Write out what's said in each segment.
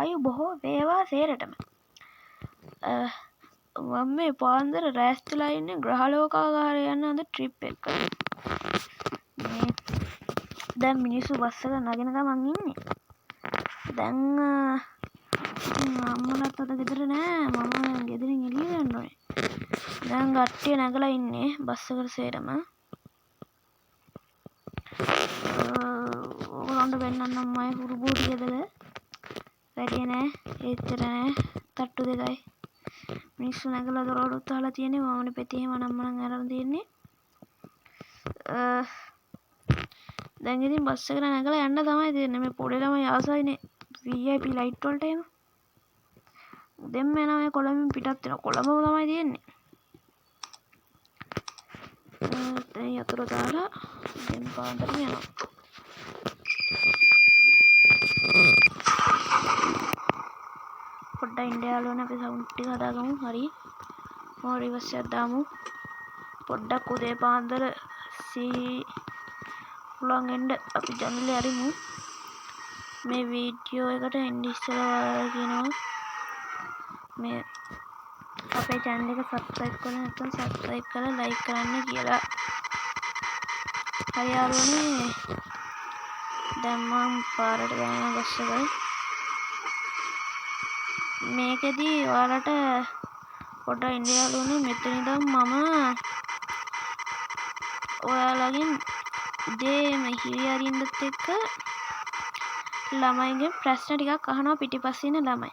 ආයු බොහෝ වේවා සේරටම. මම මේ පාන්දර රැස්තුලා ඉන්නේ ග්‍රහලෝකාගාරය යන්න අද ට්‍රිප් එක. දැන් මිනිස්සු බස් එක නගින ගමන් ඉන්නේ. දැන් අම්මලත් අද ගෙදර නෑ. මම ගෙදරින් එළිය යන්න ඕනේ. දැන් කට්ටිය නැගලා ඉන්නේ බස් එකට සේරම. ඔයගොල්ලන්ට පෙන්නන්නම් මම හුරු බෝටි ගෙදර. වැඩි නෑ. එච්චර නෑ. තට්ටු දෙකයි. මිනිස්සු නැගලා දොරවලුත් අහලා තියෙන්නේ. මමනේ පෙති මනම් අරන් තියෙන්නේ. දැන් ඉතින් බස් එකට නැගලා යන්න තමයි තියෙන්නේ. මේ පොඩි ළමයි ආසයිනේ VIP ලයිට් වලට එන. උදෙන්ම එනවා මේ කොළඹින් පිටත් වෙනවා. කොළඹම තමයි තියෙන්නේ. දැන් යතුරු දාලා දැන් පාන්දරම යනවා. පොඩ්ඩක් ඉන්දියාවලෝනේ අපි සවුන්ඩ් ටික හදාගමු. හරි. මොකද රිවර්ස් එකක් දාමු. පොඩ්ඩක් උදේ පාන්දර පුළුවන් එන්න අපි ජනලේ අරිමු. මේ වීඩියෝ එකට එන්න ඉස්සෙල්ලා කියනවා මේ අපේ channel එක subscribe කරලා නැත්නම් subscribe කරලා like කරන්න කියලා. හරි යාළුවනේ. දැන් මම පාරට යනවා බස් එකයි. මේකෙදි ඔයාලට පොඩ්ඩක් ඉන්න යාළුවනේ මෙතන ඉඳන් මම ඔයාලගෙන් උදේ හිරි අරින්නත් එක්ක ළමයිගෙන් ප්‍රශ්න ටිකක් අහනවා පිටිපස්සේ ඉන්න ළමයි.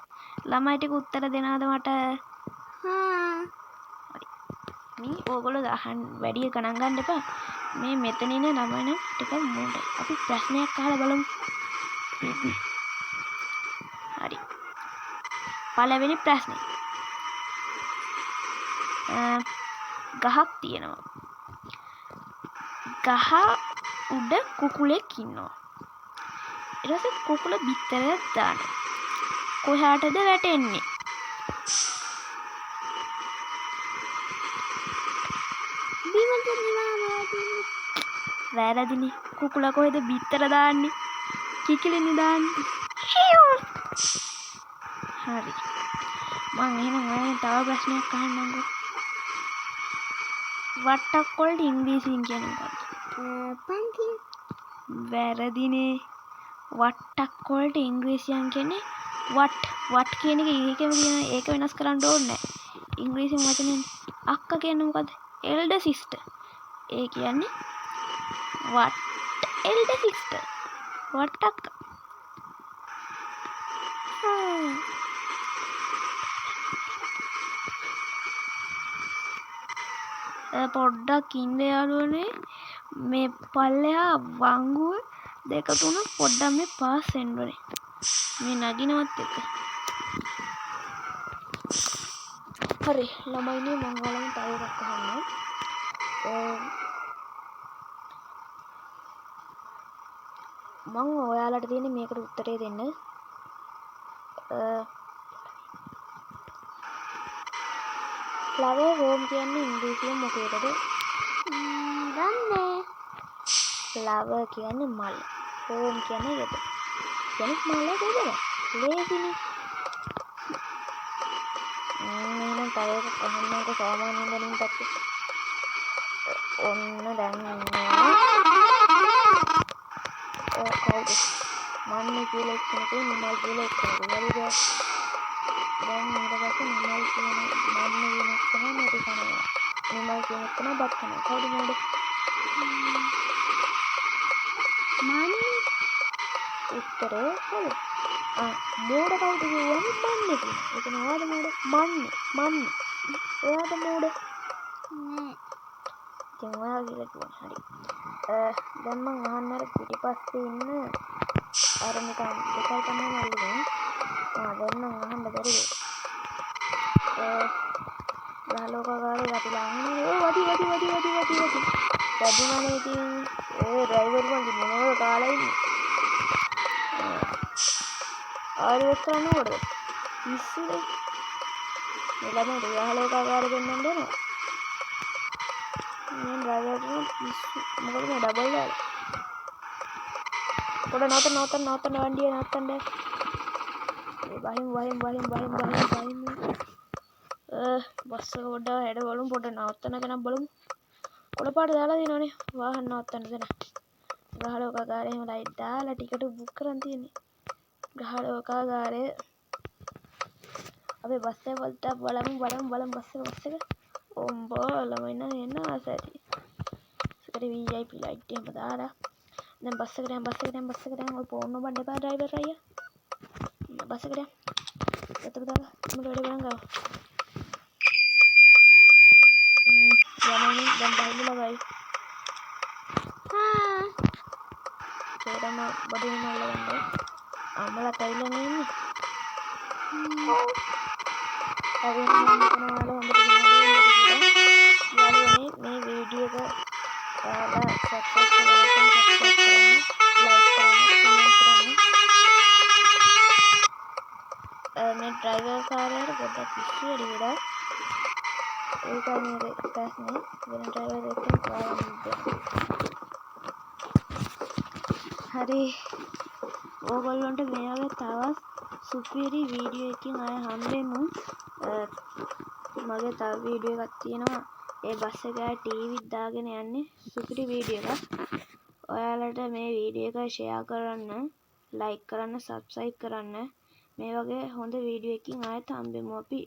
ළමයි ටික උත්තර දෙනවද මට? මේ ඕගොල්ලෝ අහන්න වැඩි ගණන් ගන්න එපා. මේ මෙතන ඉන්න ළමයි නම් ටික මොඩයි. අපි ප්‍රශ්නයක් අහලා බලමු. හරි. පළවෙනි ප්‍රශ්නේ. ගහක් තියෙනවා. ගහ උඩ කුකුලෙක් ඉන්නවා. ඊට පස්සේ කුකුල බිත්තරයක් දානවා. කොහාටද වැටෙන්නේ? වැරදිනේ. කුකුලා කොහෙද බිත්තර දාන්නේ? කිකිලිනේ දාන්නේ. හරි. මං එහෙනම් ඔයාලට තව ප්‍රශ්නයක් අහන්නම්කෝ. වට්ටක් වලට ඉංග්‍රීසියෙන් කියන්නේ මොකක්ද? පන්කින්. වැරදිනේ. වට්ටක් වලට ඉංග්‍රීසියෙන් කියන්නේ වට කියන එක ඒකම කියන ඒක වෙනස් කරන්න ඕනේ නැහැ. ඉංග්‍රීසියෙන් වචනේ අක්කා කියන්නේ මොකද්ද? elder sister. ඒ කියන්නේ what elder sister. වට්ටක්. පොඩ්ඩක් ඉන්න යාළුවනේ මේ පල්ලෙහා වංගුව දෙක තුන පොඩ්ඩක් මේ පාස් වෙන්න ඕනේ. මේ නගිනවත් එක්ක. හරි ළමයිනේ මම ඔයාලගෙන් තව එකක් අහන්නම්. මම ඔයාලට තියෙන්නේ මේකට උත්තරේ දෙන්න. flower home කියන්නේ ඉංග්‍රීසියෙන් මොකේද? දන්නේ. flower කියන්නේ මල්. home කියන්නේ ගෙදර. කියන්නේ මල ගෙදර. ලේසිනේ. එහෙනම් තව එකක් අහන්නම්කෝ සාමාන්‍ය දැනුම් පැත්තට. ඔන්න දැන් ඉන්නවා. කවුද? මන්නේ කියලා එක්කෙනෙකුයි නිමල් කියලා එක්කෙනෙකුයි. හරිද? දැන් ඊට පස්සේ නිමල් කියන මන්නේ කියන එක තමයි මේක කරනවා. නිමල් කියන එක තමයි බත් කරනවා. කවුද මොඩ? මන්නේ. උත්තරේ හරි. මෝඩ කවුද කියවම මන්නේ කියන. ඒක නෝවාද මෝඩ? මන්නේ. එයාද මෝඩ? නෑ. ඉතින් ඔයා කියලා කිව්වා. හරි. දැන් මං අහන්න අර පිටිපස්සේ ඉන්න අර නිකන් දෙකයි තමයි මල්ලිනේ. දැන් නම් අහන්න බැරිද? ග්‍රහලෝකාගාරේ අපි ළඟනේ. වටි. වැඩිමනේ ඉතින් ඩ්‍රයිවර් මල්ලි මොනවද කාලා ඉන්නේ? ආරියස් කරන්න ඕනද? පිස්සුනේ. මේ ළමයි ග්‍රහලෝකාගාරේ දෙන්නම දෙනවා. මේ ඩ්‍රයිවර්ට පිස්සු. මොකද මේ ඩබල් දාලා. පොඩ නවත්තන්න වண்டிය නවත්තන්න. මේ බස් එක පොඩ්ඩක් හැඩ බලමු පොඩ්ඩක් නවත්තන තැනක් බලමු කොළ පාට දාලා දිනවනේ වාහන නවත්තන්න තැන ග්‍රහලෝකාගාරේ එහෙම ලයිට් දාලා ටිකට් බුක් කරන් තියෙන්නේ ග්‍රහලෝකාගාරේ අපේ බස් එක පොඩ්ඩක් බලමු බස් එක ඔම්බෝ ළමයි නම් එන්න ආස ඇති ඒකට VIP ලයිට් එහෙම දාලා දැන් බස් එකට යන්න ඔය ෆෝන් නම්බර් එපා ඩ්‍රයිවර් අයියා බස් එකට යන්න එතකොට දාලා මම වැඩ බලන් ගාව යමනින් දැන් බහිලා ගයි තේරම බඩේ මල්ලවන්නේ අම්මලා කයිලා නෙන්නේ හරි මම හිතනවා හොඳට යාළුවනේ මේ වීඩියෝ එක ඔයාලා සබ්ස්ක්‍රයිබ් කරන්න ලයික් කරන්න කමෙන්ට් කරන්න මේ ඩ්‍රයිවර් කාර්යයට පොඩ්ඩක් ඉස්සු වැඩි වෙලා ඒකයි මේ ප්‍රශ්නේ වෙන ඩ්‍රයිවර් එක්ක හරි ඕගොල්ලන්ට මේ වගේ තවත් සුපිරි වීඩියෝ එකකින් ආය හම්බෙමු මගේ තව වීඩියෝ එකක් තියෙනවා ඒ බස් එකේ ටීවීත් දාගෙන යන්නේ සුපිරි වීඩියෝ එකක් ඔයාලට මේ වීඩියෝ එක ෂෙයා කරන්න ලයික් කරන්න සබ්ස්ක්‍රයිබ් කරන්න මේ වගේ හොඳ වීඩියෝ එකකින් ආයෙත් හම්බෙමු අපි